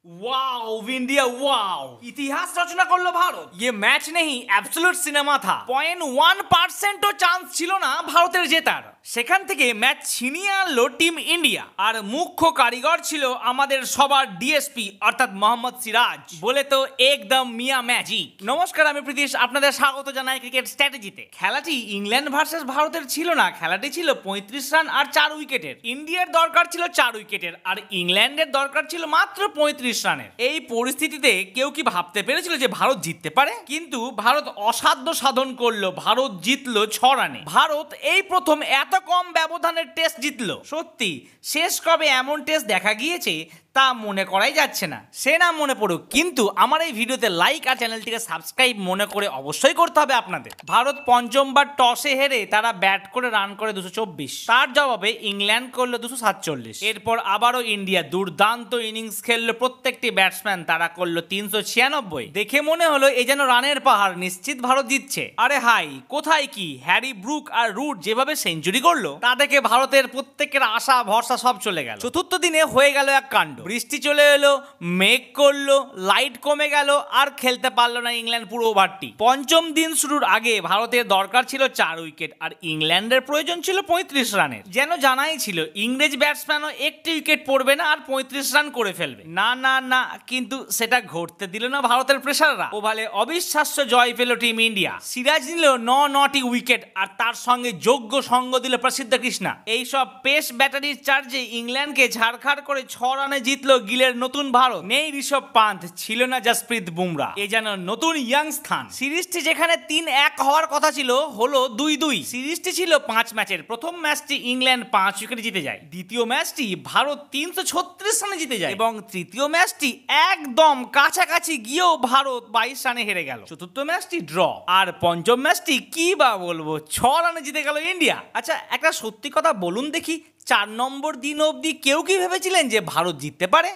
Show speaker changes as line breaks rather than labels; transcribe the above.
Wow India wow, इतिहास रचना করলো ভারত। ये मैच नहीं एब्सोल्यूट सिनेमा था। 0.1% চান্স ছিল না ভারতের জেতার। সেখান থেকে ম্যাচ ছিনিয়ে আনলো টিম ইন্ডিয়া। আর মুখ্য কারিগর ছিল আমাদের সবার ডিএসপি অর্থাৎ মোহাম্মদ সিরাজ। বলে তো একদম মিয়া ম্যাজিক। নমস্কার, আমি প্রীতিশ, আপনাদের স্বাগত জানাই ক্রিকেট স্ট্র্যাটেজিতে। খেলাটি ইংল্যান্ড ভার্সেস ভারতের ছিল না, খেলাটি ছিল 35 রান আর 4 উইকেটের। ইন্ডিয়ার দরকার ছিল 4 উইকেটের আর ইংল্যান্ডের দরকার ছিল মাত্র 35 রানের। এই পরিস্থিতিতে কেউ কি ভাবতে পেরেছিল যে ভারত জিততে পারে? কিন্তু ভারত অসাধ্য সাধন করলো, ভারত জিতলো 6 রানে। ভারত এই প্রথম এত কম ব্যবধানের টেস্ট জিতলো। সত্যি শেষ কবে এমন টেস্ট দেখা গিয়েছে তা মনে করাই যাচ্ছে না। সে না মনে পড়ুক, কিন্তু আমার এই ভিডিওতে লাইক আর চ্যানেলটিকে সাবস্ক্রাইব মনে করে অবশ্যই করতে হবে আপনাদের। ভারত পঞ্চমবার টসে হেরে তারা ব্যাট করে রান করে 224, তার জবাবে ইংল্যান্ড করলো 247। এরপর আবারও ইন্ডিয়া দুর্দান্ত ইনিংস খেললো, প্রত্যেকটি ব্যাটসম্যান তারা করলো 396। দেখে মনে হলো এই যেন রানের পাহাড়, নিশ্চিত ভারত জিতছে। আরে হাই, কোথায় কি হ্যারি ব্রুক আর রুট যেভাবে সেঞ্চুরি করলো তা দেখে ভারতের প্রত্যেকের আশা ভরসা সব চলে গেল। চতুর্থ দিনে হয়ে গেল এক কাণ্ড। বৃষ্টি চলে এলো, মেঘ করলো, লাইট কমে গেল আর খেলতে পারলো না ইংল্যান্ড পুরো ওভারটি। পঞ্চম দিন শুরুর আগে ভারতের দরকার ছিল 4 উইকেট আর ইংল্যান্ডের প্রয়োজন ছিল 35 রানের। যেন জানাই ছিল ইংরেজ ব্যাটসম্যানও একটি উইকেট পড়বে না আর 35 রান করে ফেলবে। না না না, কিন্তু সেটা ঘটতে দিল না ভারতের প্রেসাররা। ওভালে অবিশ্বাস্য জয় পেল টিম ইন্ডিয়া। সিরাজ নিল 9টি উইকেট আর তার সঙ্গে যোগ্য সঙ্গ দিল প্রসিদ্ধ কৃষ্ণা। এইসব পেস ব্যাটারির চার্জে ইংল্যান্ডকে ঝাড়খাড় করে 6 রানে জিতলো গিলের নতুন ভারত। নেই ঋষভ পান্থ, ছিল না জসপ্রীত বুমরা। এ যেন নতুন ইয়াং স্থান। সিরিজটি যেখানে 3-1 হওয়ার কথা ছিল হলো 2-2। সিরিজটি ছিল 5 ম্যাচের। প্রথম ম্যাচটি ইংল্যান্ড 5 উইকেটে জিতে যায়, দ্বিতীয় ম্যাচটি ভারত 336 রানে জিতে যায় এবং তৃতীয় ম্যাচটি একদম কাছাকাছি গিয়েও ভারত 22 রানে হেরে গেল। চতুর্থ ম্যাচটি ড্র আর পঞ্চম ম্যাচটি কি বা বলবো, 6 রানে জিতে গেল ইন্ডিয়া। আচ্ছা, একটা সত্যি কথা বলুন দেখি, 4 নম্বর দিন অবধি কেউ কি ভেবেছিলেন যে ভারত জিততে পারে?